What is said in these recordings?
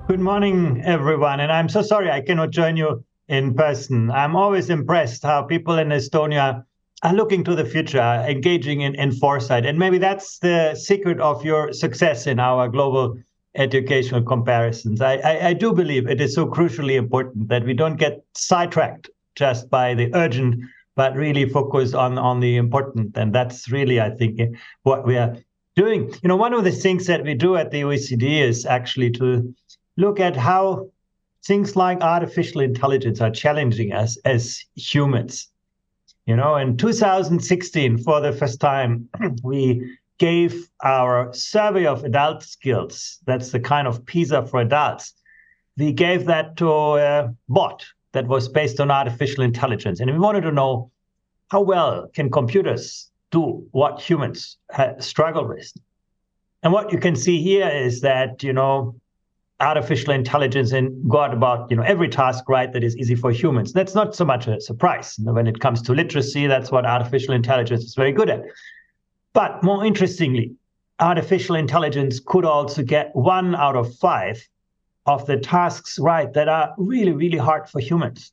Good morning, everyone. And I'm so sorry I cannot join you in person. I'm always impressed how people in Estonia are looking to the future, engaging in foresight. And maybe that's the secret of your success in our global educational comparisons. I do believe it is so crucially important that we don't get sidetracked just by the urgent, but really focus on the important. And that's really, I think, what we are doing. One of the things that we do at the OECD is actually to look at how things like artificial intelligence are challenging us as humans. In 2016, for the first time, we gave our survey of adult skills, that's the kind of PISA for adults, we gave that to a bot that was based on artificial intelligence. And we wanted to know how well can computers do what humans struggle with. And what you can see here is that, artificial intelligence and got about every task right that is easy for humans. That's not so much a surprise. When it comes to literacy, that's what artificial intelligence is very good at. But more interestingly, artificial intelligence could also get 1 out of 5 of the tasks right that are really, really hard for humans,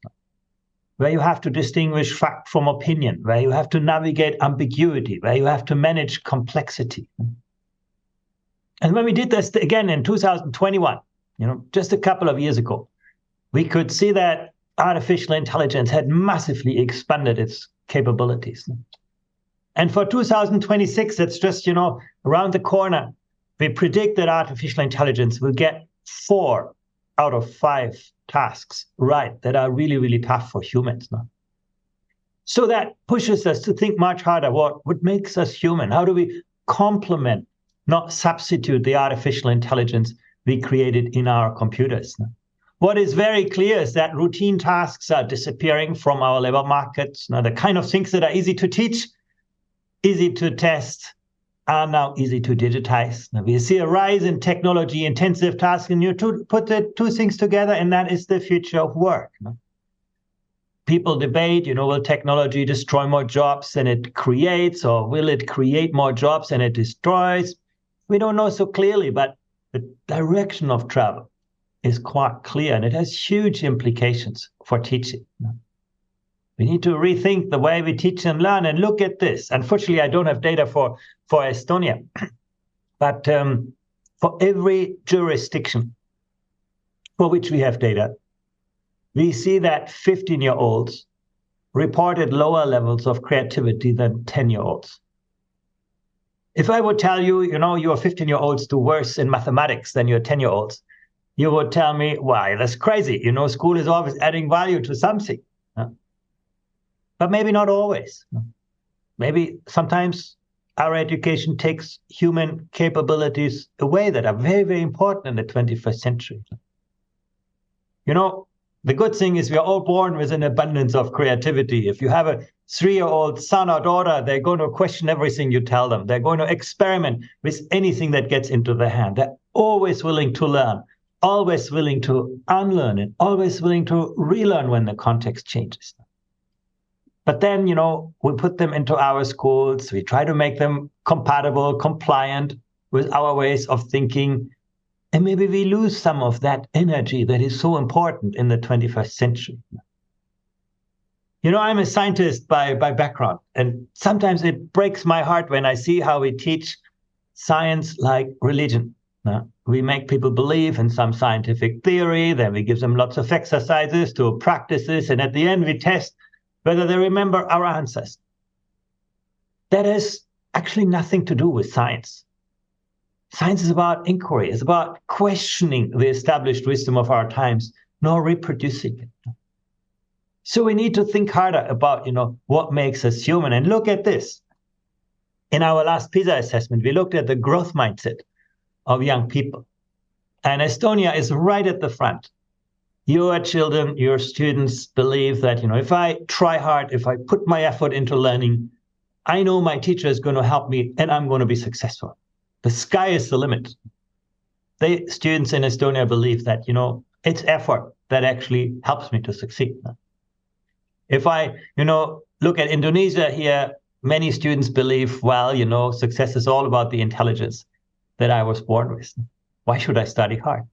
where you have to distinguish fact from opinion, where you have to navigate ambiguity, where you have to manage complexity. And when we did this again in 2021, just a couple of years ago, we could see that artificial intelligence had massively expanded its capabilities. And for 2026, that's just, around the corner, we predict that artificial intelligence will get 4 out of 5 tasks right that are really, really tough for humans. So that pushes us to think much harder. What makes us human? How do we complement, not substitute, the artificial intelligence we created in our computers? What is very clear is that routine tasks are disappearing from our labor markets. The kind of things that are easy to teach, easy to test, are now easy to digitize. We see a rise in technology-intensive tasks, and you put the two things together, and that is the future of work. People debate, will technology destroy more jobs than it creates, or will it create more jobs than it destroys? We don't know so clearly, but the direction of travel is quite clear, and it has huge implications for teaching. We need to rethink the way we teach and learn, and look at this. Unfortunately, I don't have data for Estonia, but for every jurisdiction for which we have data, we see that 15-year-olds reported lower levels of creativity than 10-year-olds. If I would tell you, your 15-year-olds do worse in mathematics than your 10-year-olds, you would tell me, why, that's crazy. School is always adding value to something. But maybe not always. Maybe sometimes our education takes human capabilities away that are very, very important in the 21st century. The good thing is we are all born with an abundance of creativity. If you have a 3-year-old son or daughter, they're going to question everything you tell them. They're going to experiment with anything that gets into their hand. They're always willing to learn, always willing to unlearn, and always willing to relearn when the context changes. But then, we put them into our schools. We try to make them compatible, compliant with our ways of thinking. And maybe we lose some of that energy that is so important in the 21st century. I'm a scientist by background, and sometimes it breaks my heart when I see how we teach science like religion. We make people believe in some scientific theory, then we give them lots of exercises to practice this, and at the end we test whether they remember our answers. That has actually nothing to do with science. Science is about inquiry. It's about questioning the established wisdom of our times, nor reproducing it. So we need to think harder about, what makes us human. And look at this. In our last PISA assessment, we looked at the growth mindset of young people. And Estonia is right at the front. Your children, your students believe that, if I try hard, if I put my effort into learning, I know my teacher is going to help me and I'm going to be successful. The sky is the limit. The students in Estonia believe that, it's effort that actually helps me to succeed. If I, look at Indonesia here, many students believe, success is all about the intelligence that I was born with. Why should I study hard?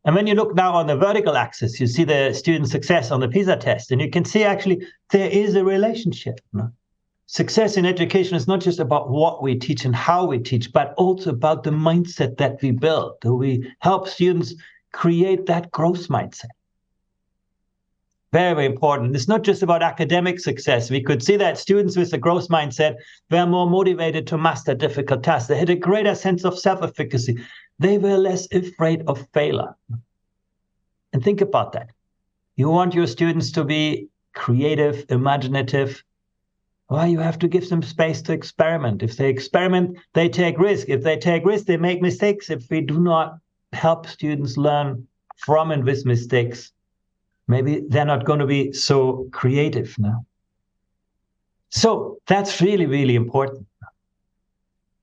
And when you look now on the vertical axis, you see the student success on the PISA test, and you can see actually there is a relationship. Success in education is not just about what we teach and how we teach, but also about the mindset that we build. Do we help students create that growth mindset? Very, very important. It's not just about academic success. We could see that students with a growth mindset were more motivated to master difficult tasks. They had a greater sense of self-efficacy. They were less afraid of failure. And think about that. You want your students to be creative, imaginative. Well, you have to give them space to experiment. If they experiment, they take risk. If they take risk, they make mistakes. If we do not help students learn from and with mistakes, maybe they're not going to be so creative now. So that's really, really important.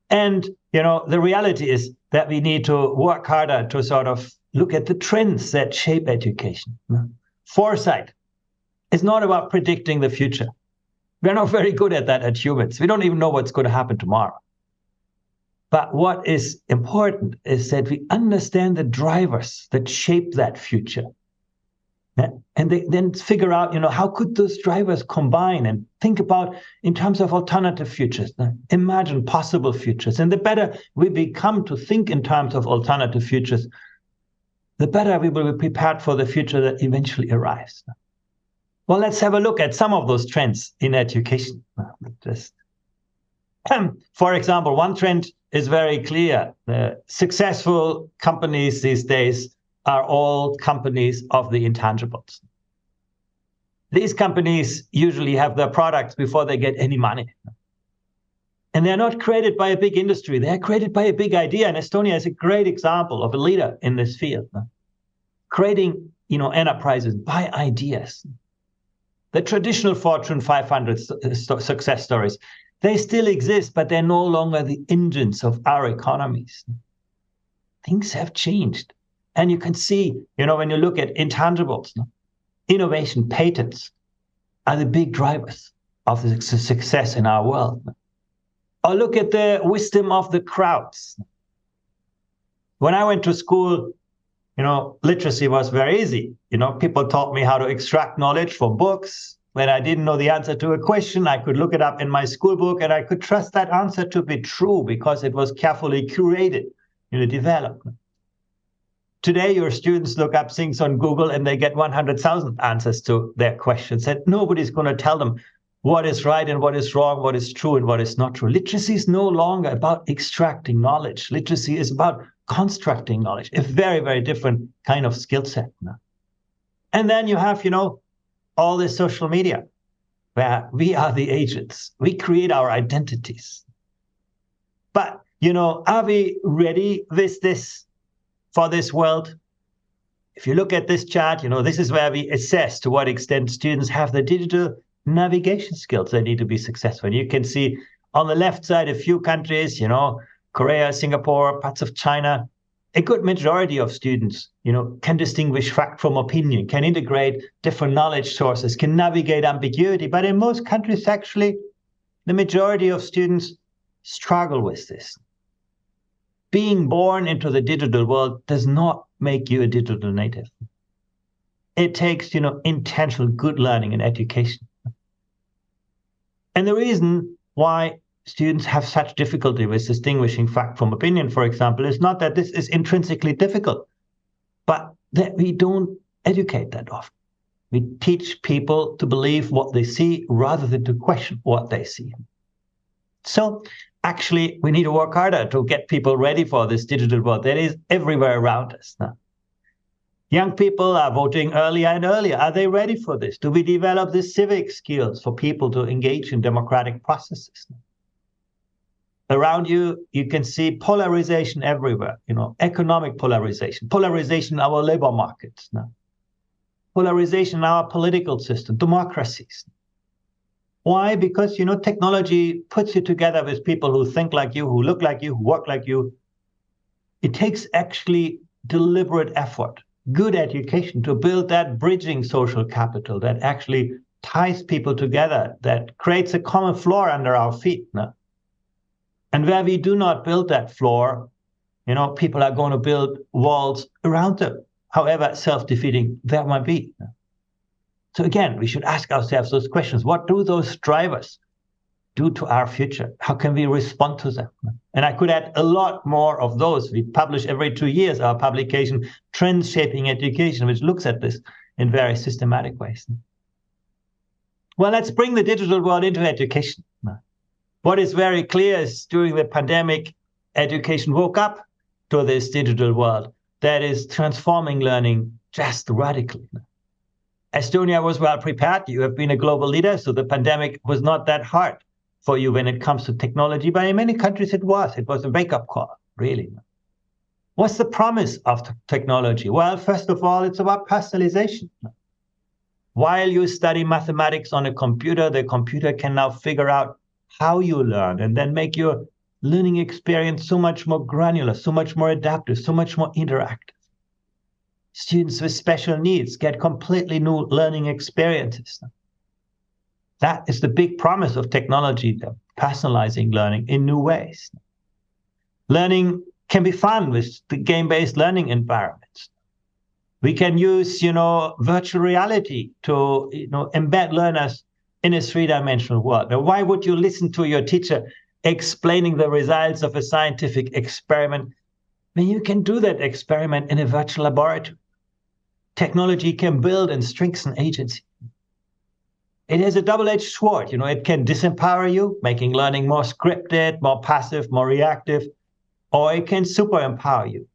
And, the reality is that we need to work harder to sort of look at the trends that shape education. Foresight is not about predicting the future. We're not very good at that as humans. We don't even know what's going to happen tomorrow. But what is important is that we understand the drivers that shape that future. And they then figure out, how could those drivers combine, and think about in terms of alternative futures. Imagine possible futures. And the better we become to think in terms of alternative futures, the better we will be prepared for the future that eventually arrives. Well, let's have a look at some of those trends in education. For example, one trend is very clear. The successful companies these days are all companies of the intangibles. These companies usually have their products before they get any money. And they're not created by a big industry. They're created by a big idea. And Estonia is a great example of a leader in this field. Creating, enterprises by ideas. The traditional Fortune 500 success stories, they still exist, but they're no longer the engines of our economies. Things have changed. And you can see, when you look at intangibles, innovation, patents are the big drivers of the success in our world. Or look at the wisdom of the crowds. When I went to school, literacy was very easy. People taught me how to extract knowledge from books. When I didn't know the answer to a question, I could look it up in my school book, and I could trust that answer to be true because it was carefully curated, developed. Today, your students look up things on Google and they get 100,000 answers to their questions. And nobody's going to tell them what is right and what is wrong, what is true and what is not true. Literacy is no longer about extracting knowledge. Literacy is about constructing knowledge, a very, very different kind of skill set now. And then you have, all this social media where we are the agents. We create our identities. But, are we ready with this? For this world? If you look at this chart, this is where we assess to what extent students have the digital navigation skills they need to be successful. And you can see on the left side a few countries, Korea, Singapore, parts of China. A good majority of students, can distinguish fact from opinion, can integrate different knowledge sources, can navigate ambiguity. But in most countries, actually, the majority of students struggle with this. Being born into the digital world does not make you a digital native. It takes, intentional good learning and education. And the reason why students have such difficulty with distinguishing fact from opinion, for example, is not that this is intrinsically difficult, but that we don't educate that often. We teach people to believe what they see rather than to question what they see. So actually, we need to work harder to get people ready for this digital world that is everywhere around us now. Young people are voting earlier and earlier. Are they ready for this? Do we develop the civic skills for people to engage in democratic processes? Around you, you can see polarization everywhere, economic polarization, polarization in our labor markets now, polarization in our political system, democracies. Why? Because, technology puts you together with people who think like you, who look like you, who work like you. It takes actually deliberate effort, good education to build that bridging social capital that actually ties people together, that creates a common floor under our feet. No? And where we do not build that floor, people are going to build walls around them. however self-defeating that might be. So again, we should ask ourselves those questions. What do those drivers do to our future? How can we respond to them? And I could add a lot more of those. We publish every 2 years our publication, Trends Shaping Education, which looks at this in very systematic ways. Well, let's bring the digital world into education. What is very clear is during the pandemic, education woke up to this digital world that is transforming learning just radically. Estonia was well prepared. You have been a global leader, so the pandemic was not that hard for you when it comes to technology, but in many countries it was. It was a wake-up call, really. What's the promise of technology? Well, first of all, it's about personalization. While you study mathematics on a computer, the computer can now figure out how you learn and then make your learning experience so much more granular, so much more adaptive, so much more interactive. Students with special needs get completely new learning experiences. That is the big promise of technology, personalizing learning in new ways. Learning can be fun with the game-based learning environments. We can use, virtual reality to, embed learners in a three-dimensional world. Now, why would you listen to your teacher explaining the results of a scientific experiment when you can do that experiment in a virtual laboratory? Technology can build and strengthen agency. It has a double-edged sword. It can disempower you, making learning more scripted, more passive, more reactive, or it can super empower you,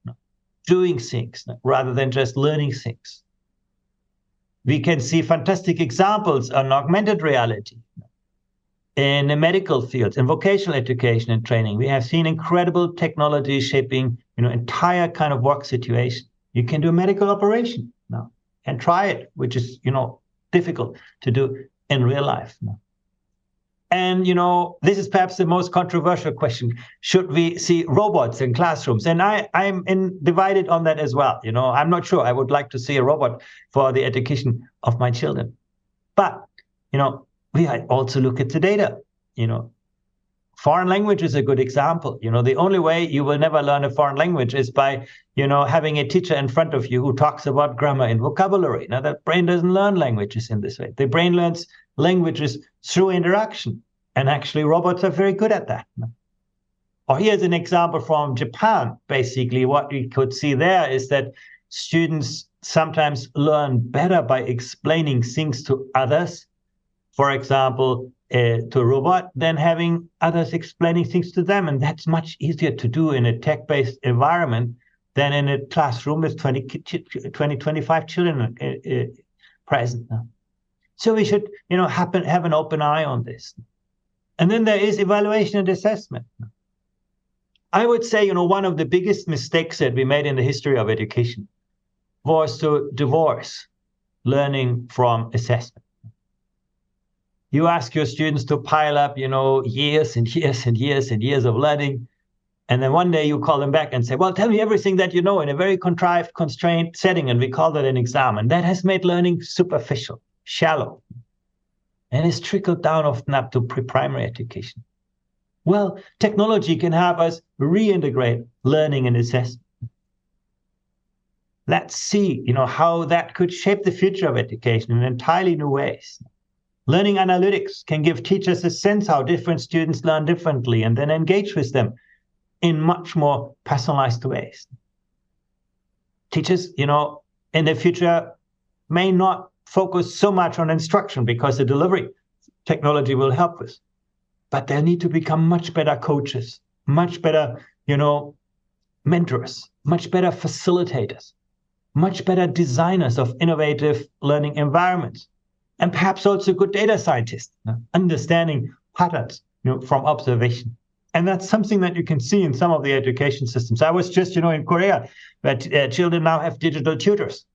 doing things rather than just learning things. We can see fantastic examples on augmented reality in the medical fields, in vocational education and training. We have seen incredible technology shaping, entire kind of work situation. You can do a medical operation now and try it, which is, difficult to do in real life now. And, this is perhaps the most controversial question. Should we see robots in classrooms? And I'm divided on that as well. I'm not sure I would like to see a robot for the education of my children. But, we also look at the data. Foreign language is a good example. The only way you will never learn a foreign language is by, having a teacher in front of you who talks about grammar and vocabulary. Now, the brain doesn't learn languages in this way. The brain learns languages through interaction. And actually, robots are very good at that. Or here's an example from Japan. Basically, what we could see there is that students sometimes learn better by explaining things to others, for example, to a robot, than having others explaining things to them. And that's much easier to do in a tech-based environment than in a classroom with 25 children present. So we should, have an open eye on this. And then there is evaluation and assessment. I would say, one of the biggest mistakes that we made in the history of education was to divorce learning from assessment. You ask your students to pile up, years and years and years and years of learning. And then one day you call them back and say, well, tell me everything that you know in a very contrived, constrained setting. And we call that an exam. And that has made learning superficial, shallow. And it's trickled down often up to pre-primary education. Well, technology can help us reintegrate learning and assessment. Let's see, how that could shape the future of education in entirely new ways. Learning analytics can give teachers a sense how different students learn differently and then engage with them in much more personalized ways. Teachers, in the future may not focus so much on instruction because the delivery technology will help us. But they need to become much better coaches, much better, mentors, much better facilitators, much better designers of innovative learning environments, and perhaps also good data scientists, understanding patterns, from observation. And that's something that you can see in some of the education systems. I was just, in Korea, where children now have digital tutors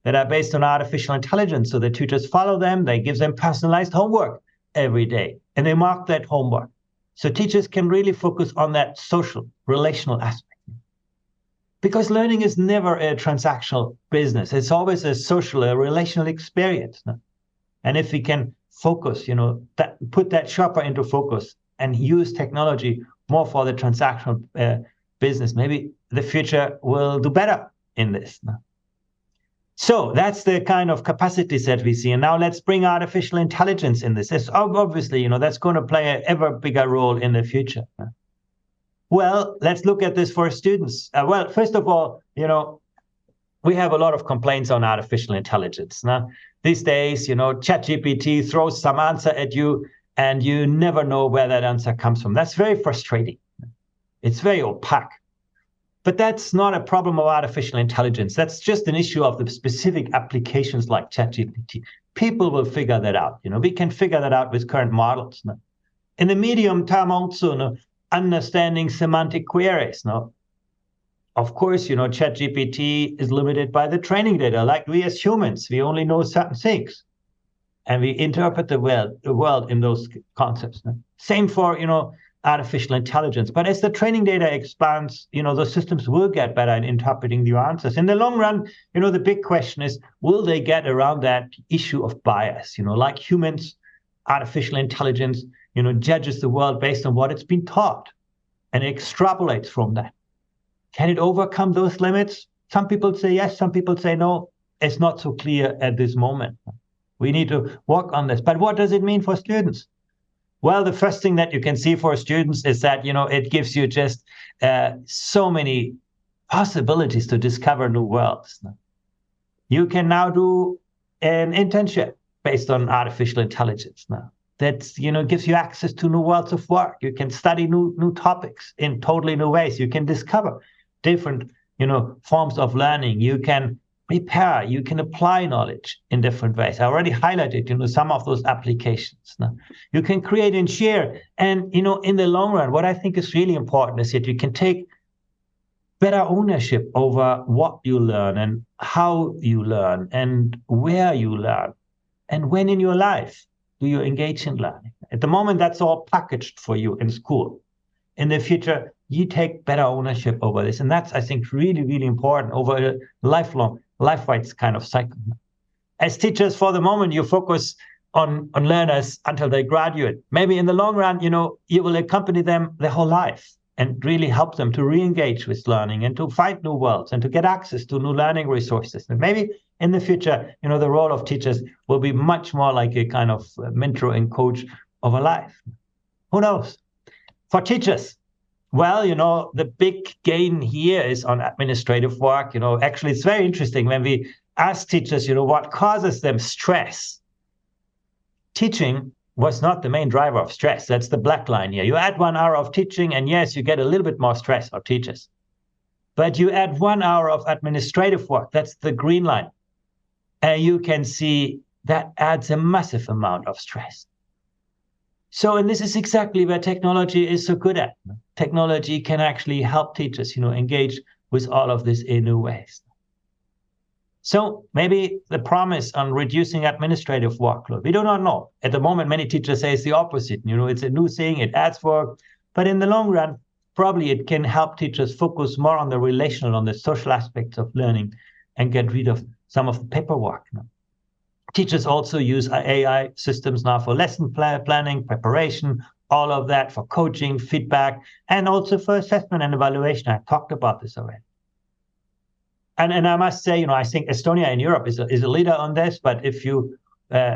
that are based on artificial intelligence. So the tutors follow them, they give them personalized homework every day, and they mark that homework. So teachers can really focus on that social, relational aspect. Because learning is never a transactional business. It's always a social, a relational experience. And if we can focus, put that sharper into focus and use technology more for the transactional business, maybe the future will do better in this. So that's the kind of capacities that we see. And now let's bring artificial intelligence in this. It's obviously, that's going to play an ever bigger role in the future. Well, let's look at this for students. Well, first of all, we have a lot of complaints on artificial intelligence. Now, these days, ChatGPT throws some answer at you and you never know where that answer comes from. That's very frustrating. It's very opaque. But that's not a problem of artificial intelligence. That's just an issue of the specific applications like ChatGPT. People will figure that out. We can figure that out with current models. In the medium term also, understanding semantic queries. Of course, ChatGPT is limited by the training data. Like we as humans, we only know certain things. And we interpret the world in those concepts. Same for, artificial intelligence. But as the training data expands, those systems will get better at interpreting the answers. In the long run, the big question is, will they get around that issue of bias? Like humans, artificial intelligence, judges the world based on what it's been taught and extrapolates from that. Can it overcome those limits? Some people say yes, some people say no. It's not so clear at this moment. We need to work on this. But what does it mean for students? Well, the first thing that you can see for students is that, it gives you just so many possibilities to discover new worlds. You can now do an internship based on artificial intelligence now. That, gives you access to new worlds of work. You can study new topics in totally new ways. You can discover different, forms of learning. You can prepare, you can apply knowledge in different ways. I already highlighted, some of those applications. Now, you can create and share. And, in the long run, what I think is really important is that you can take better ownership over what you learn and how you learn and where you learn and when in your life do you engage in learning. At the moment, that's all packaged for you in school. In the future, you take better ownership over this. And that's, I think, really, really important over a life-wide kind of cycle. As teachers, for the moment, you focus on learners until they graduate. Maybe in the long run, you will accompany them their whole life and really help them to re-engage with learning and to find new worlds and to get access to new learning resources. And maybe in the future, the role of teachers will be much more like a kind of mentor and coach of a life. Who knows? For teachers, well, the big gain here is on administrative work. Actually, it's very interesting when we ask teachers, what causes them stress. Teaching was not the main driver of stress. That's the black line here. You add 1 hour of teaching, and yes, you get a little bit more stress of teachers. But you add 1 hour of administrative work. That's the green line. And you can see that adds a massive amount of stress. So, and this is exactly where technology is so good at. Technology can actually help teachers, engage with all of this in new ways. So maybe the promise on reducing administrative workload, we do not know. At the moment, many teachers say it's the opposite. It's a new thing, it adds work. But in the long run, probably it can help teachers focus more on the relational, on the social aspects of learning and get rid of some of the paperwork. Teachers also use AI systems now for lesson planning, preparation, all of that for coaching, feedback, and also for assessment and evaluation. I talked about this already. And I must say, I think Estonia in Europe is a leader on this, but if you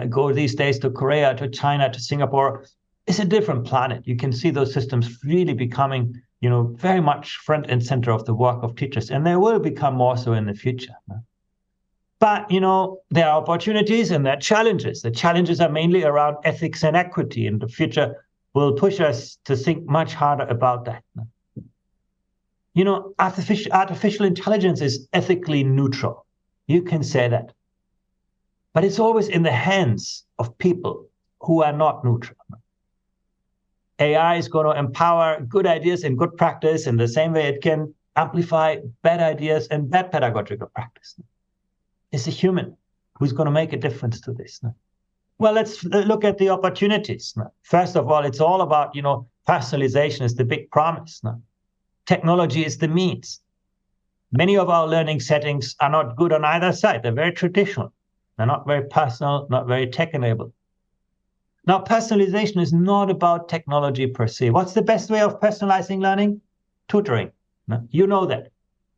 go these days to Korea, to China, to Singapore, it's a different planet. You can see those systems really becoming, very much front and center of the work of teachers, and they will become more so in the future. But, there are opportunities and there are challenges. The challenges are mainly around ethics and equity, and the future will push us to think much harder about that. Artificial intelligence is ethically neutral. You can say that. But it's always in the hands of people who are not neutral. AI is going to empower good ideas and good practice in the same way it can amplify bad ideas and bad pedagogical practice. It's a human who's going to make a difference to this. Well, let's look at the opportunities. First of all, it's all about, personalization is the big promise. Technology is the means. Many of our learning settings are not good on either side. They're very traditional. They're not very personal, not very tech-enabled. Now, personalization is not about technology per se. What's the best way of personalizing learning? Tutoring. You know that.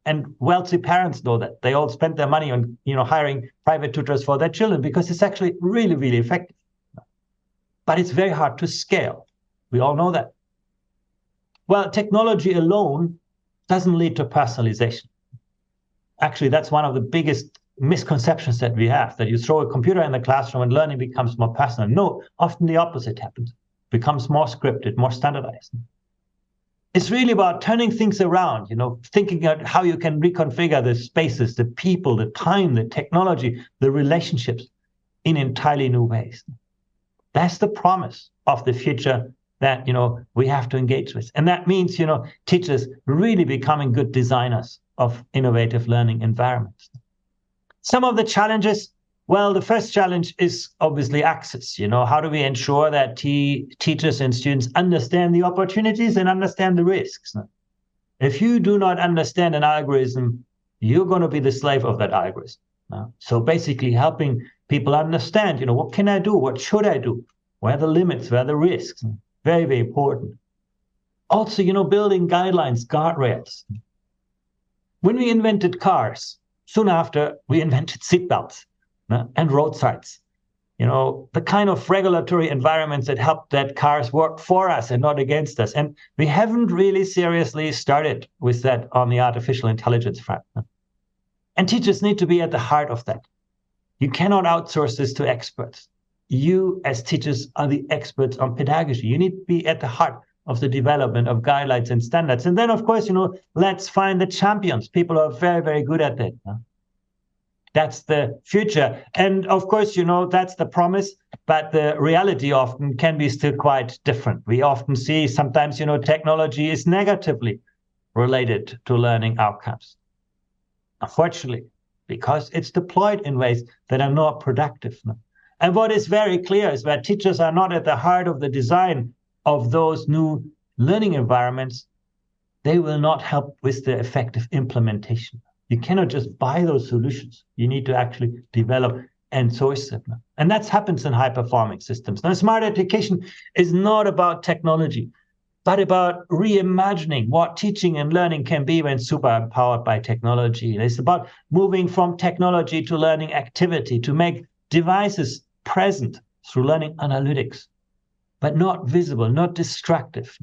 And wealthy parents know that. They all spend their money on, hiring private tutors for their children because it's actually really, really effective. But it's very hard to scale. We all know that. Well, technology alone doesn't lead to personalization. Actually, that's one of the biggest misconceptions that we have, that you throw a computer in the classroom and learning becomes more personal. No, often the opposite happens. It becomes more scripted, more standardized. It's really about turning things around, thinking about how you can reconfigure the spaces, the people, the time, the technology, the relationships in entirely new ways. That's the promise of the future that, we have to engage with. And that means, teachers really becoming good designers of innovative learning environments. Some of the challenges, well, the first challenge is obviously access. How do we ensure that teachers and students understand the opportunities and understand the risks? If you do not understand an algorithm, you're going to be the slave of that algorithm. So basically helping people understand, what can I do? What should I do? Where are the limits? Where are the risks? Very, very important. Also, building guidelines, guardrails. When we invented cars, soon after we invented seatbelts and road signs. The kind of regulatory environments that help that cars work for us and not against us. And we haven't really seriously started with that on the artificial intelligence front. And teachers need to be at the heart of that. You cannot outsource this to experts. You, as teachers, are the experts on pedagogy. You need to be at the heart of the development of guidelines and standards. And then, of course, let's find the champions, people who are very, very good at that. That's the future. And of course, that's the promise, but the reality often can be still quite different. We often see sometimes, technology is negatively related to learning outcomes. Unfortunately, because it's deployed in ways that are not productive. And what is very clear is that teachers are not at the heart of the design of those new learning environments. They will not help with the effective implementation. You cannot just buy those solutions. You need to actually develop and source them. And that happens in high-performing systems. Now, smart education is not about technology, but about reimagining what teaching and learning can be when super empowered by technology. It's about moving from technology to learning activity, to make devices present through learning analytics, but not visible, not destructive.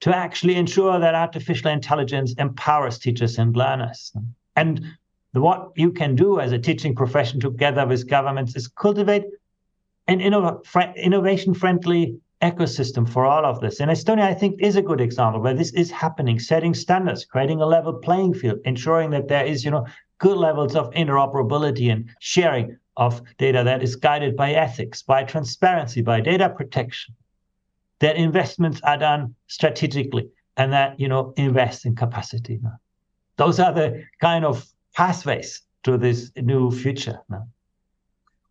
To actually ensure that artificial intelligence empowers teachers and learners. And what you can do as a teaching profession together with governments is cultivate an innovation-friendly ecosystem for all of this. And Estonia, I think, is a good example where this is happening, setting standards, creating a level playing field, ensuring that there is, good levels of interoperability and sharing of data that is guided by ethics, by transparency, by data protection. That investments are done strategically and that, invest in capacity. Those are the kind of pathways to this new future.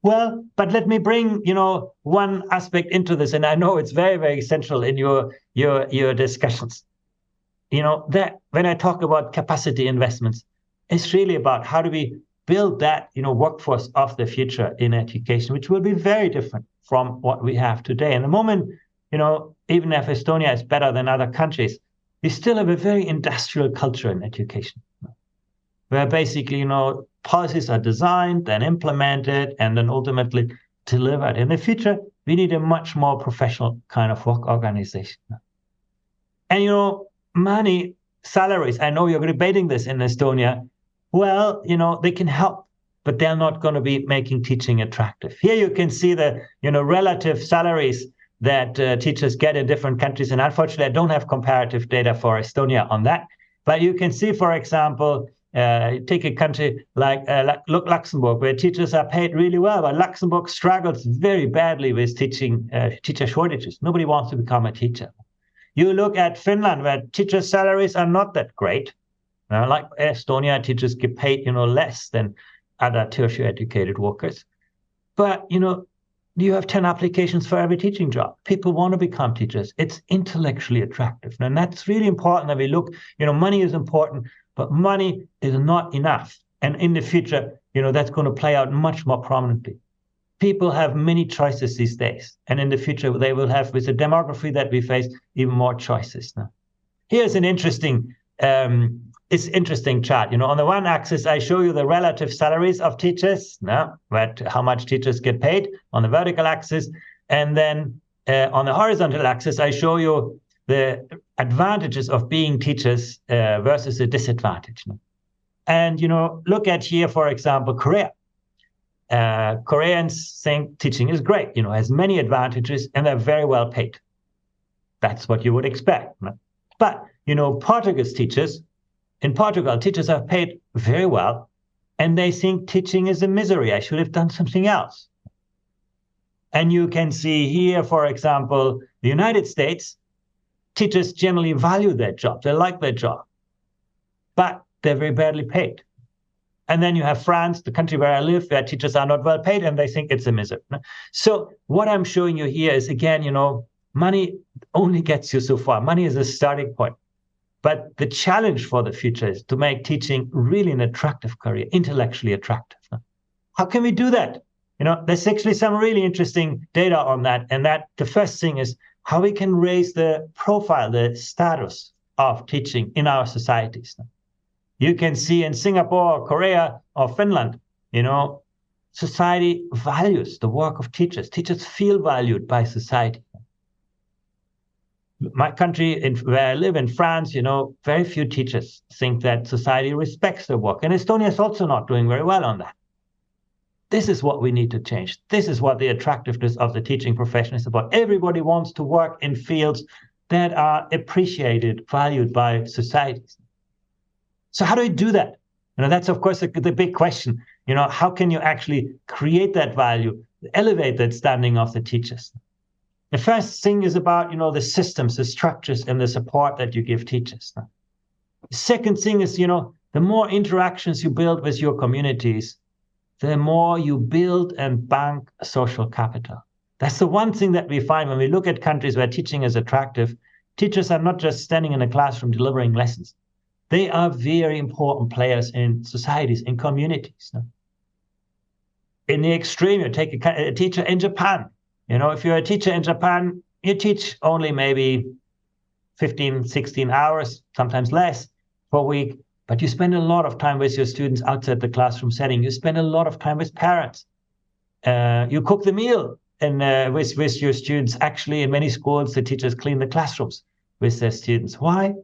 Well, but let me bring, one aspect into this, and I know it's very, very central in your discussions. That when I talk about capacity investments, it's really about how do we build that, workforce of the future in education, which will be very different from what we have today. And the moment, even if Estonia is better than other countries, we still have a very industrial culture in education, where basically, policies are designed, then implemented, and then ultimately delivered. In the future, we need a much more professional kind of work organization. And, money, salaries, I know you're debating this in Estonia. Well, they can help, but they're not going to be making teaching attractive. Here you can see the, relative salaries that teachers get in different countries. And unfortunately, I don't have comparative data for Estonia on that. But you can see, for example, take a country like Luxembourg, where teachers are paid really well, but Luxembourg struggles very badly with teacher shortages. Nobody wants to become a teacher. You look at Finland, where teacher salaries are not that great. Like Estonia, teachers get paid, less than other tertiary educated workers. But, you have 10 applications for every teaching job. People want to become teachers. It's intellectually attractive. And that's really important that we look, money is important, but money is not enough. And in the future, that's going to play out much more prominently. People have many choices these days. And in the future, they will have, with the demography that we face, even more choices now. Here's an interesting it's interesting chart. On the one axis, I show you the relative salaries of teachers, how much teachers get paid on the vertical axis. And then on the horizontal axis, I show you the advantages of being teachers versus the disadvantage. And, look at here, for example, Korea. Koreans think teaching is great, has many advantages, and they're very well paid. That's what you would expect. But, Portuguese teachers, in Portugal, teachers are paid very well, and they think teaching is a misery. I should have done something else. And you can see here, for example, the United States, teachers generally value their job. They like their job, but they're very badly paid. And then you have France, the country where I live, where teachers are not well paid, and they think it's a misery. So what I'm showing you here is, again, money only gets you so far. Money is a starting point. But the challenge for the future is to make teaching really an attractive career, intellectually attractive. How can we do that? There's actually some really interesting data on that. And that the first thing is how we can raise the profile, the status of teaching in our societies. You can see in Singapore, or Korea, or Finland, society values the work of teachers. Teachers feel valued by society. My country, where I live in France, very few teachers think that society respects their work. And Estonia is also not doing very well on that. This is what we need to change. This is what the attractiveness of the teaching profession is about. Everybody wants to work in fields that are appreciated, valued by societies. So how do we do that? That's, of course, the big question. How can you actually create that value, elevate that standing of the teachers? The first thing is about, the systems, the structures, and the support that you give teachers. The second thing is, the more interactions you build with your communities, the more you build and bank social capital. That's the one thing that we find when we look at countries where teaching is attractive. Teachers are not just standing in a classroom delivering lessons. They are very important players in societies, in communities. In the extreme, you take a teacher in Japan. If you're a teacher in Japan, you teach only maybe 15, 16 hours, sometimes less per week, but you spend a lot of time with your students outside the classroom setting. You spend a lot of time with parents. You cook the meal with your students. Actually, in many schools, the teachers clean the classrooms with their students. Why?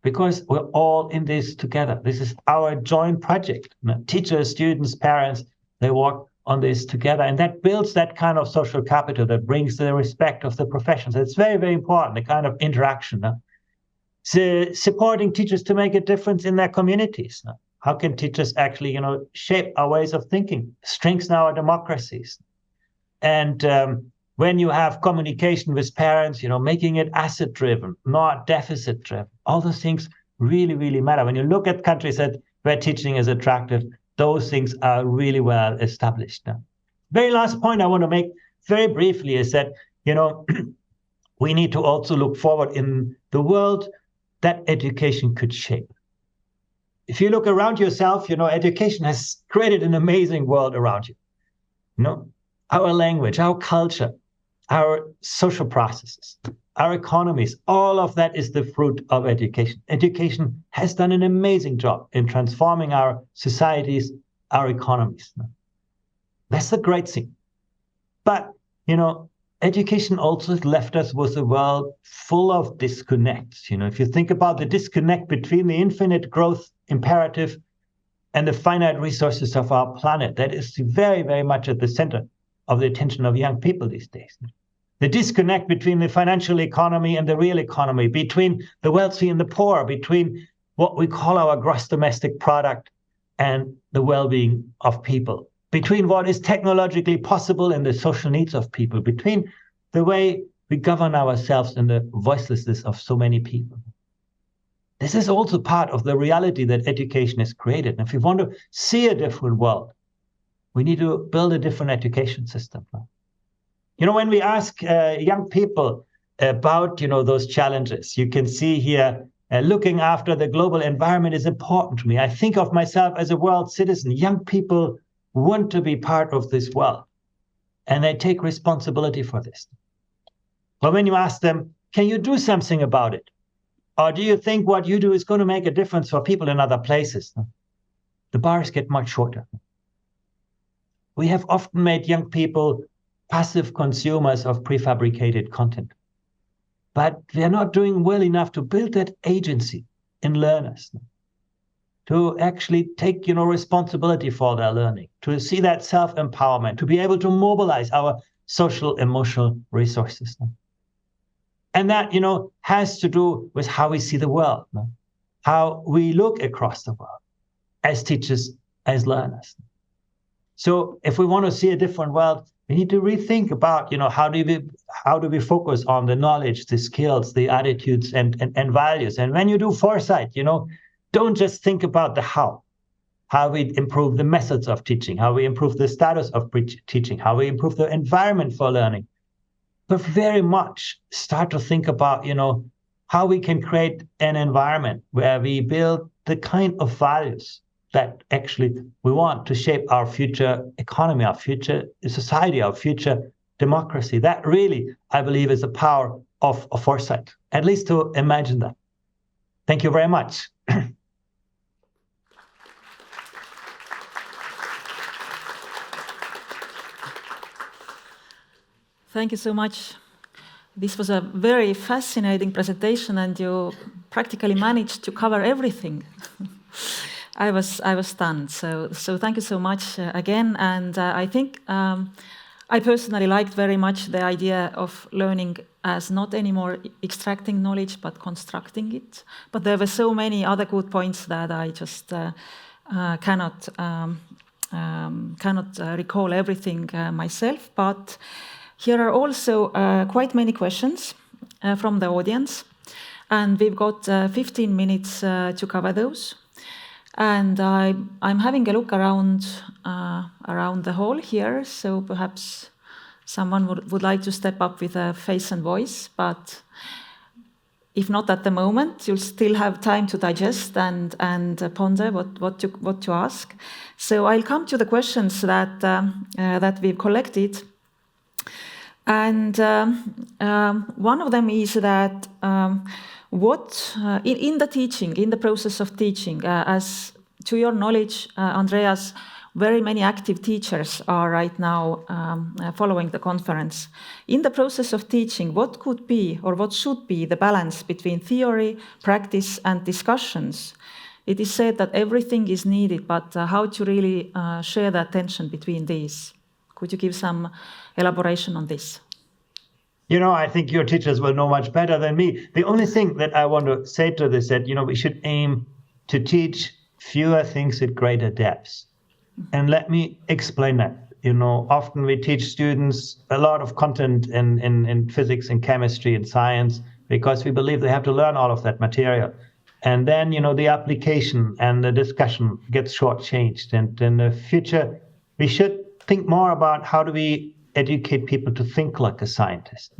Because we're all in this together. This is our joint project. Teachers, students, parents, they work on this together. And that builds that kind of social capital that brings the respect of the professions. It's very, very important, the kind of interaction. So supporting teachers to make a difference in their communities. How can teachers actually, shape our ways of thinking, strengthen our democracies? And when you have communication with parents, making it asset-driven, not deficit-driven, all those things really, really matter. When you look at countries where teaching is attractive, those things are really well established now. Very last point I want to make very briefly is that, we need to also look forward in the world that education could shape. If you look around yourself, education has created an amazing world around you. Our language, our culture, our social processes, our economies, all of that is the fruit of education. Education has done an amazing job in transforming our societies, our economies. That's the great thing. But, education also has left us with a world full of disconnects. If you think about the disconnect between the infinite growth imperative and the finite resources of our planet, that is very, very much at the center of the attention of young people these days. The disconnect between the financial economy and the real economy, between the wealthy and the poor, between what we call our gross domestic product and the well-being of people, between what is technologically possible and the social needs of people, between the way we govern ourselves and the voicelessness of so many people. This is also part of the reality that education has created. And if we want to see a different world, we need to build a different education system. When we ask young people about, those challenges, you can see here, looking after the global environment is important to me. I think of myself as a world citizen. Young people want to be part of this world, and they take responsibility for this. But when you ask them, can you do something about it? Or do you think what you do is going to make a difference for people in other places? The bars get much shorter. We have often made young people passive consumers of prefabricated content. But we are not doing well enough to build that agency in learners, to actually take responsibility for their learning, to see that self-empowerment, to be able to mobilize our social emotional resources. And that has to do with how we see the world, how we look across the world as teachers, as learners. So if we want to see a different world, we need to rethink about how do we focus on the knowledge, the skills, the attitudes and values. And when you do foresight, don't just think about the how we improve the methods of teaching, how we improve the status of teaching, how we improve the environment for learning, but very much start to think about how we can create an environment where we build the kind of values that actually we want to shape our future economy, our future society, our future democracy. That really, I believe, is the power of foresight, at least to imagine that. Thank you very much. Thank you so much. This was a very fascinating presentation, and you practically managed to cover everything. I was stunned. So thank you so much again. And I think I personally liked very much the idea of learning as not anymore extracting knowledge, but constructing it. But there were so many other good points that I just cannot recall everything myself. But here are also quite many questions from the audience, and we've got 15 minutes to cover those. And I'm having a look around the hall here, so perhaps someone would like to step up with a face and voice, but if not at the moment, you'll still have time to digest and ponder what to ask. So I'll come to the questions that we've collected. And one of them is that what in the teaching, in the process of teaching, as to your knowledge, Andreas, very many active teachers are right now following the conference. In the process of teaching, what could be or what should be the balance between theory, practice, and discussions? It is said that everything is needed, but how to really share the attention between these? Could you give some elaboration on this? I think your teachers will know much better than me. The only thing that I want to say to this is that, we should aim to teach fewer things at greater depths. And let me explain that. Often we teach students a lot of content in physics and chemistry and science because we believe they have to learn all of that material. And then, the application and the discussion gets shortchanged. And in the future, we should think more about how do we educate people to think like a scientist.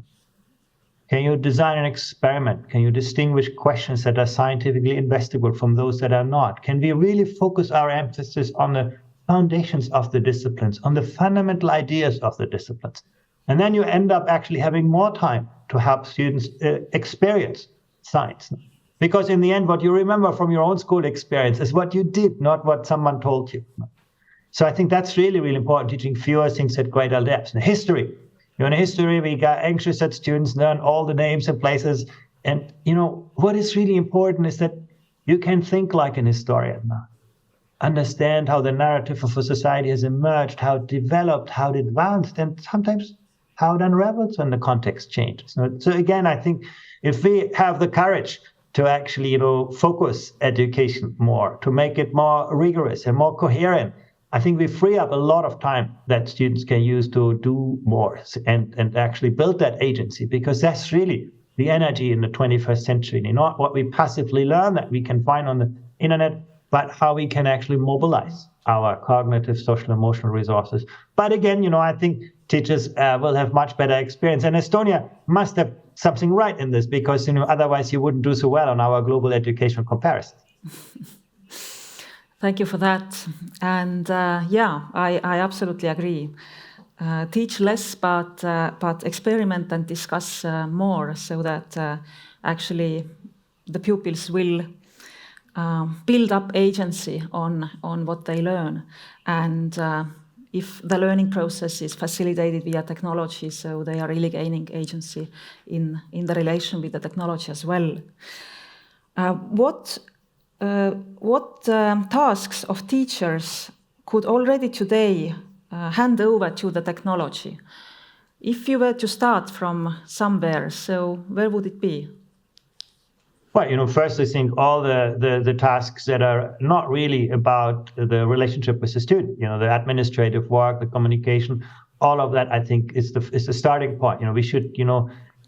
Can you design an experiment? Can you distinguish questions that are scientifically investigable from those that are not? Can we really focus our emphasis on the foundations of the disciplines, on the fundamental ideas of the disciplines? And then you end up actually having more time to help students experience science. Because in the end, what you remember from your own school experience is what you did, not what someone told you. So I think that's really, really important, teaching fewer things at greater depths. In history, in history, we got anxious that students learn all the names and places. And, what is really important is that you can think like an historian now. Understand how the narrative of a society has emerged, how it developed, how it advanced, and sometimes how it unravels when the context changes. So again, I think if we have the courage to actually, focus education more, to make it more rigorous and more coherent, I think we free up a lot of time that students can use to do more and actually build that agency, because that's really the energy in the 21st century, not what we passively learn that we can find on the internet, but how we can actually mobilize our cognitive, social, emotional resources. But again, I think teachers will have much better experience. And Estonia must have something right in this, because otherwise you wouldn't do so well on our global educational comparison. Thank you for that. And I absolutely agree. Teach less, but experiment and discuss more, so that actually the pupils will build up agency on what they learn. And if the learning process is facilitated via technology, so they are really gaining agency in the relation with the technology as well. What tasks of teachers could already today hand over to the technology? If you were to start from somewhere, so where would it be? Well, first I think all the tasks that are not really about the relationship with the student, the administrative work, the communication, all of that I think is the starting point. We should,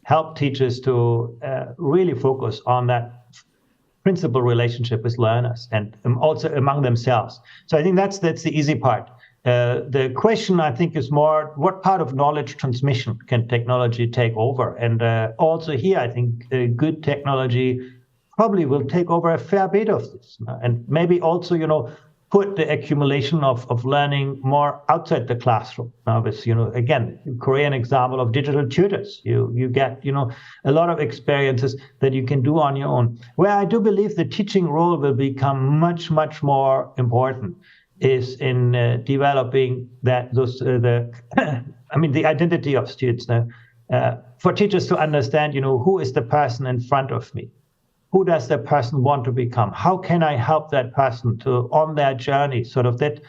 help teachers to really focus on that principal relationship with learners and also among themselves. So I think that's the easy part. The question, I think, is more, what part of knowledge transmission can technology take over? And also here, I think good technology probably will take over a fair bit of this. And maybe also, put the accumulation of learning more outside the classroom. Now, with, again, Korean example of digital tutors. You get, a lot of experiences that you can do on your own. Where I do believe the teaching role will become much, much more important is in developing the identity of students. For teachers to understand, who is the person in front of me? Who does that person want to become? How can I help that person on their journey? Sort of that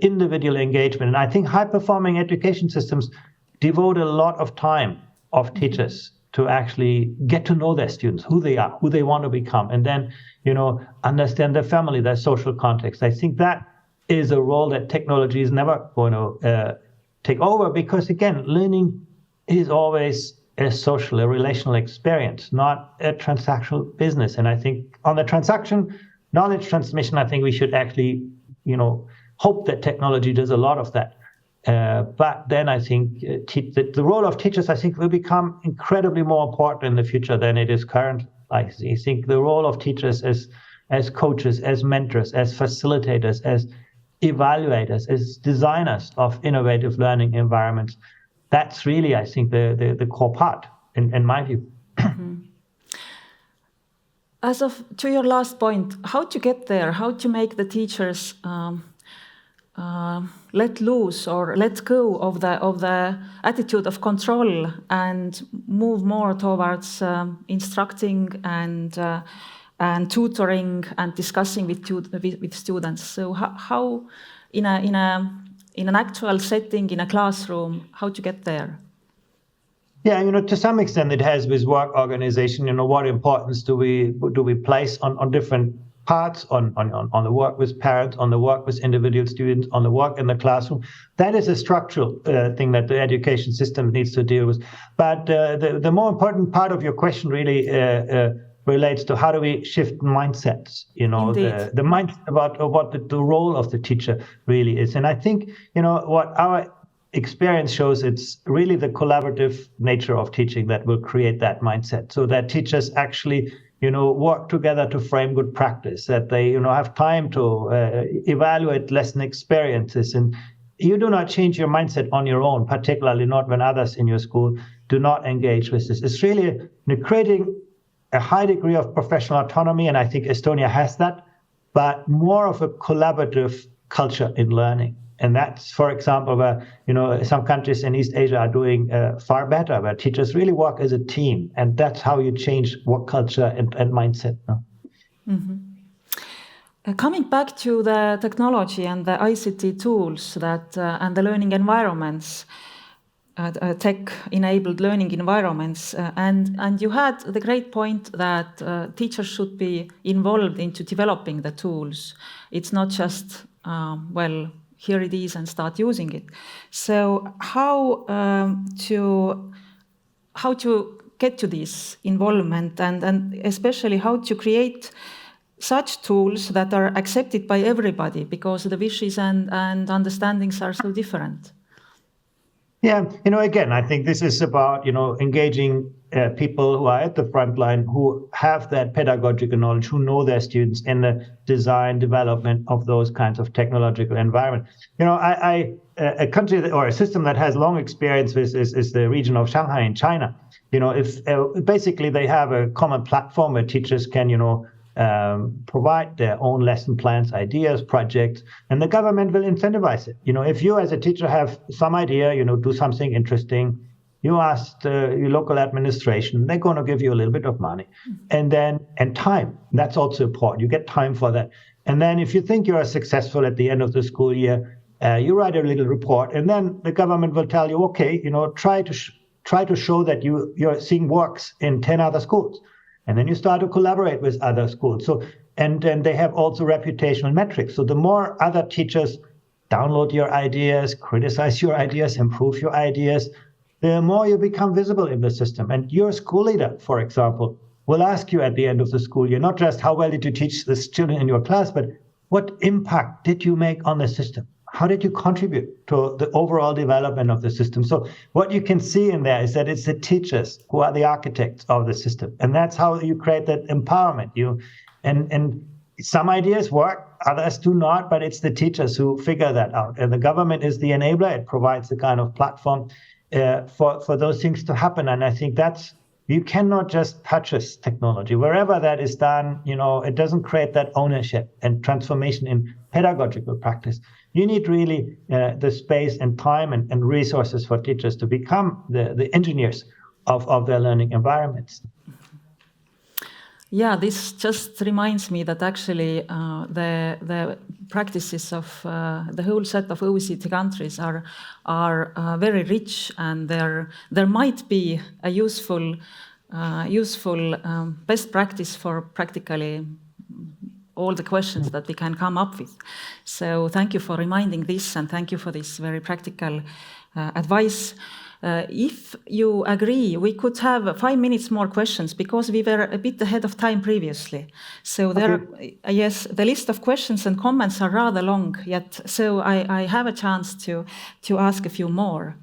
individual engagement. And I think high-performing education systems devote a lot of time of teachers to actually get to know their students, who they are, who they want to become, and then, understand their family, their social context. I think that is a role that technology is never going to take over because, again, learning is always a social, a relational experience, not a transactional business. And I think on the transaction, knowledge transmission, I think we should actually, hope that technology does a lot of that. But then I think the role of teachers, I think, will become incredibly more important in the future than it is currently. I think the role of teachers as coaches, as mentors, as facilitators, as evaluators, as designers of innovative learning environments, that's really, I think, the core part, in my view. Mm-hmm. To your last point, how to get there, how to make the teachers let loose or let go of the attitude of control and move more towards instructing and tutoring and discussing with students. So how in an actual setting, in a classroom, how to get there? Yeah, to some extent it has with work organization, what importance do we place on different parts, on the work with parents, on the work with individual students, on the work in the classroom. That is a structural thing that the education system needs to deal with. But the more important part of your question really relates to how do we shift mindsets, the mindset about what the role of the teacher really is. And I think, what our experience shows, it's really the collaborative nature of teaching that will create that mindset, so that teachers actually, work together to frame good practice, that they, have time to evaluate lesson experiences. And you do not change your mindset on your own, particularly not when others in your school do not engage with this. It's really creating a high degree of professional autonomy, and I think Estonia has that, but more of a collaborative culture in learning. And that's, for example, where, some countries in East Asia are doing far better, where teachers really work as a team. And that's how you change work culture and mindset. No? Mm-hmm. Coming back to the technology and the ICT tools and the learning environments, tech-enabled learning environments, and you had the great point that teachers should be involved into developing the tools. It's not just, here it is and start using it. So how to get to this involvement and especially how to create such tools that are accepted by everybody, because the wishes and understandings are so different? Yeah, again, I think this is about, engaging people who are at the front line, who have that pedagogical knowledge, who know their students in the design, development of those kinds of technological environment. A country or a system that has long experience with is the region of Shanghai in China. If basically they have a common platform where teachers can, provide their own lesson plans, ideas, projects, and the government will incentivize it. If you as a teacher have some idea, do something interesting, you ask your local administration, they're going to give you a little bit of money. And time. That's also important. You get time for that. And then if you think you are successful at the end of the school year, you write a little report, and then the government will tell you, okay, try to show that you're seeing works in 10 other schools. And then you start to collaborate with other schools. So, and they have also reputational metrics. So the more other teachers download your ideas, criticize your ideas, improve your ideas, the more you become visible in the system. And your school leader, for example, will ask you at the end of the school year, not just how well did you teach the children in your class, but what impact did you make on the system? How did you contribute to the overall development of the system? So what you can see in there is that it's the teachers who are the architects of the system. And that's how you create that empowerment. And some ideas work, others do not, but it's the teachers who figure that out. And the government is the enabler. It provides the kind of platform for those things to happen. And I think you cannot just purchase technology. Wherever that is done, it doesn't create that ownership and transformation in pedagogical practice. You need really the space and time and resources for teachers to become the engineers of their learning environments. Yeah, this just reminds me that actually the practices of the whole set of OECD countries are very rich, and there might be a useful best practice for practically all the questions that we can come up with. So thank you for reminding this, and thank you for this very practical advice. If you agree, we could have 5 minutes more questions, because we were a bit ahead of time previously. So yes, the list of questions and comments are rather long yet, so I have a chance to ask a few more.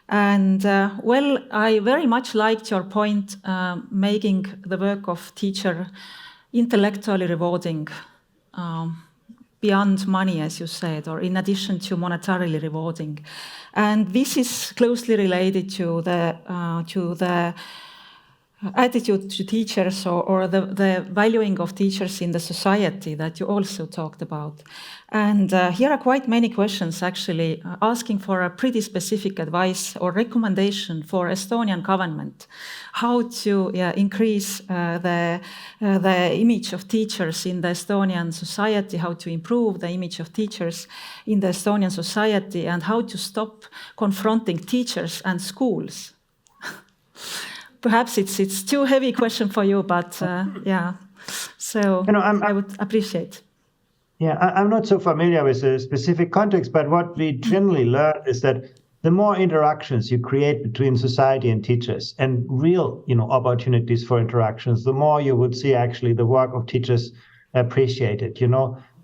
And I very much liked your point, making the work of teacher intellectually rewarding, beyond money, as you said, or in addition to monetarily rewarding. And this is closely related to the attitude to teachers, or the valuing of teachers in the society that you also talked about. And here are quite many questions actually asking for a pretty specific advice or recommendation for Estonian government, how to increase the image of teachers in the Estonian society, how to improve the image of teachers in the Estonian society, and how to stop confronting teachers and schools. Perhaps it's too heavy question for you, but yeah. So I would appreciate. Yeah, I'm not so familiar with the specific context, but what we generally learn is that the more interactions you create between society and teachers, and real, opportunities for interactions, the more you would see actually the work of teachers appreciated.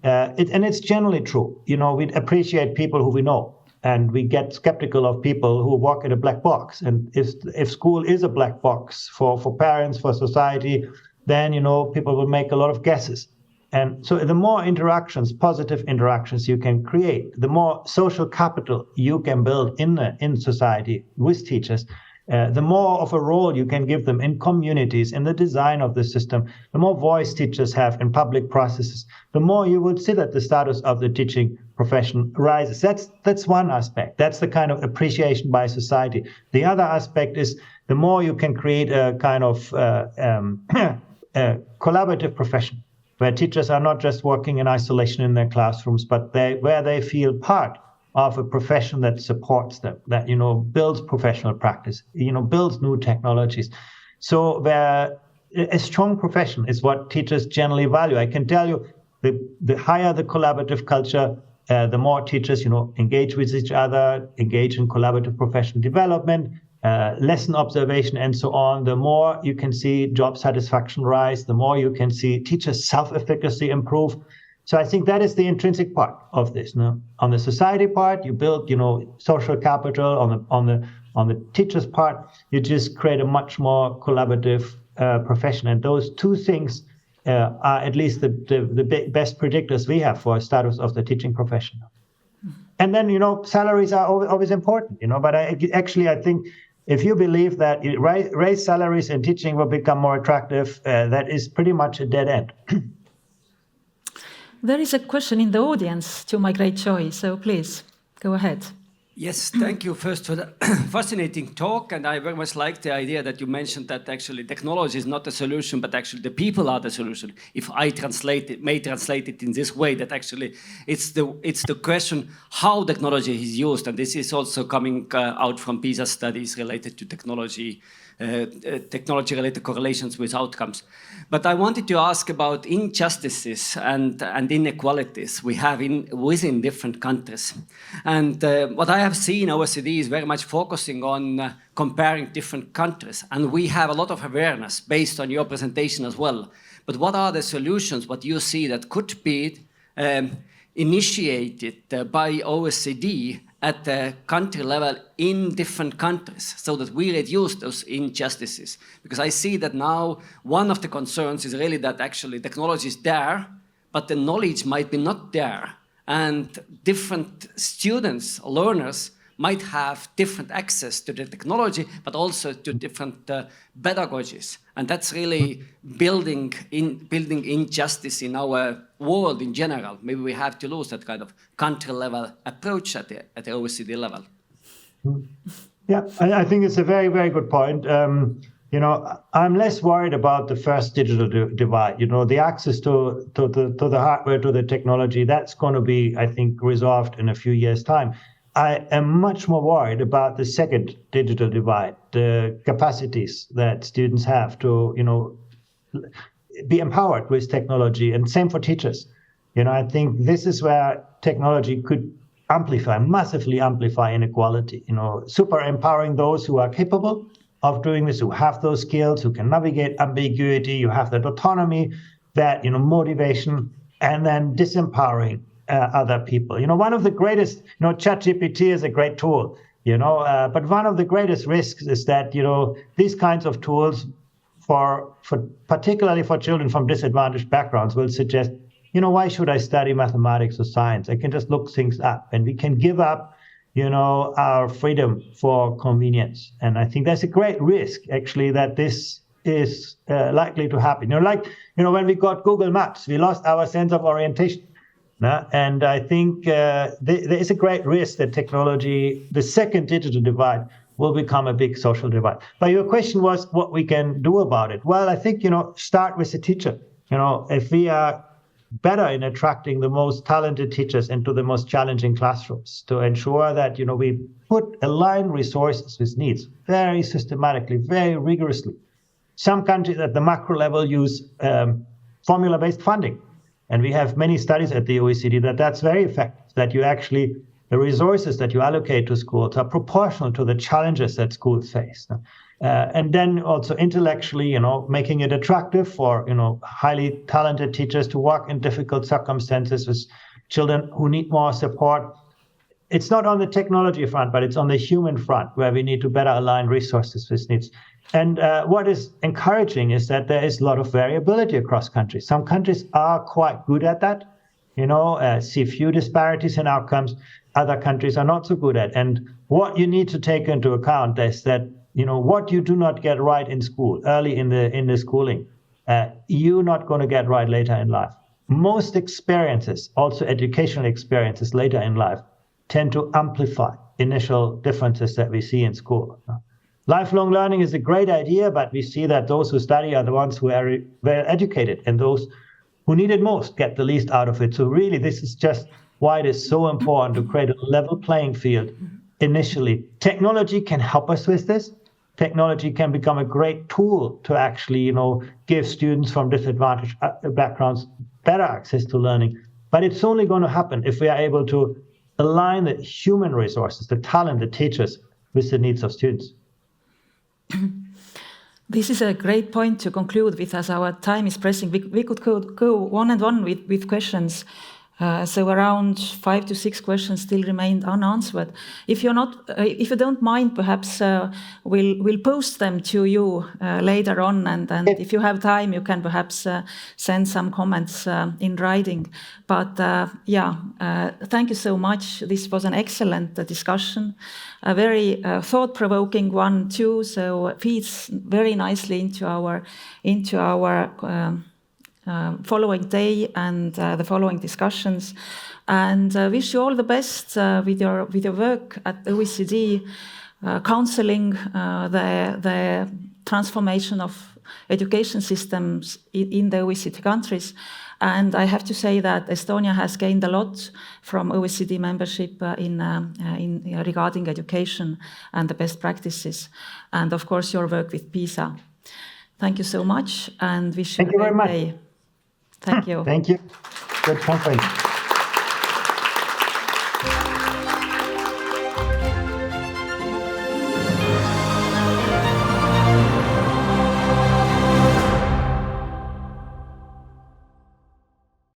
And it's generally true. We appreciate people who we know. And we get skeptical of people who work in a black box. And if school is a black box for parents, for society, then, people will make a lot of guesses. And so the more interactions, positive interactions you can create, the more social capital you can build in society with teachers, the more of a role you can give them in communities, in the design of the system, the more voice teachers have in public processes, the more you would see that the status of the teaching profession rises. That's one aspect. That's the kind of appreciation by society. The other aspect is the more you can create a kind of collaborative profession, where teachers are not just working in isolation in their classrooms, but where they feel part of a profession that supports them, that builds professional practice, builds new technologies. So a strong profession is what teachers generally value. I can tell you, the higher the collaborative culture, the more teachers engage with each other, engage in collaborative professional development, lesson observation, and so on, the more you can see job satisfaction rise, the more you can see teachers' self-efficacy improve. So I think that is the intrinsic part of this. No? On the society part, you build, social capital. On the teacher's part, you just create a much more collaborative profession. And those two things are at least the best predictors we have for status of the teaching profession. And then, salaries are always important, but I think if you believe that raise salaries in teaching will become more attractive, that is pretty much a dead end. There is a question in the audience to my great joy, so please, go ahead. Yes, thank you first for the fascinating talk, and I very much like the idea that you mentioned that actually technology is not the solution, but actually the people are the solution. If I may translate it in this way, that actually it's the question how technology is used, and this is also coming out from PISA studies related to technology. Technology-related correlations with outcomes. But I wanted to ask about injustices and inequalities we have within different countries. And what I have seen, OECD is very much focusing on comparing different countries. And we have a lot of awareness based on your presentation as well. But what are the solutions, what you see that could be initiated by OECD at the country level in different countries so that we reduce those injustices? Because I see that now one of the concerns is really that actually technology is there, but the knowledge might be not there. And different students, learners, might have different access to the technology, but also to different pedagogies. And that's really building injustice in our world in general. Maybe we have to lose that kind of country-level approach at the OECD level. Yeah, I think it's a very, very good point. I'm less worried about the first digital divide. The access to the hardware, to the technology, that's going to be, I think, resolved in a few years' time. I am much more worried about the second digital divide, the capacities that students have to, be empowered with technology, and same for teachers. I think this is where technology could massively amplify inequality, super empowering those who are capable of doing this, who have those skills, who can navigate ambiguity, you have that autonomy, that, motivation, and then disempowering other people. One of the greatest, ChatGPT is a great tool, but one of the greatest risks is that, these kinds of tools for particularly for children from disadvantaged backgrounds will suggest, why should I study mathematics or science? I can just look things up, and we can give up, our freedom for convenience. And I think there's a great risk, actually, that this is likely to happen. When we got Google Maps, we lost our sense of orientation. And I think there is a great risk that technology, the second digital divide, will become a big social divide. But your question was what we can do about it. Well, I think, start with the teacher. If we are better in attracting the most talented teachers into the most challenging classrooms to ensure that, we align resources with needs very systematically, very rigorously. Some countries at the macro level use formula-based funding. And we have many studies at the OECD that's very effective, that you actually, the resources that you allocate to schools are proportional to the challenges that schools face. And then also intellectually, making it attractive for, highly talented teachers to work in difficult circumstances with children who need more support. It's not on the technology front, but it's on the human front where we need to better align resources with needs. And what is encouraging is that there is a lot of variability across countries. Some countries are quite good at that, see few disparities in outcomes. Other countries are not so good at. And what you need to take into account is that, what you do not get right in school, early in the schooling, you're not going to get right later in life. Most experiences, also educational experiences later in life, tend to amplify initial differences that we see in school. Lifelong learning is a great idea, but we see that those who study are the ones who are well educated, and those who need it most get the least out of it. So really, this is just why it is so important to create a level playing field initially. Technology can help us with this. Technology can become a great tool to actually, give students from disadvantaged backgrounds better access to learning. But it's only going to happen if we are able to align the human resources, the talent, the teachers, with the needs of students. This is a great point to conclude with, as our time is pressing. We could go one and one with questions. So around 5 to 6 questions still remained unanswered. If you don't mind, perhaps we'll post them to you later on, and if you have time, you can perhaps send some comments in writing. But thank you so much. This was an excellent discussion, a very thought-provoking one too. So feeds very nicely into our following day and the following discussions, and wish you all the best with your work at OECD, counseling the transformation of education systems in the OECD countries. And I have to say that Estonia has gained a lot from OECD membership in regarding education and the best practices, and of course your work with PISA. Thank you so much, and wish you a great day. Thank you. Thank you. Good conference.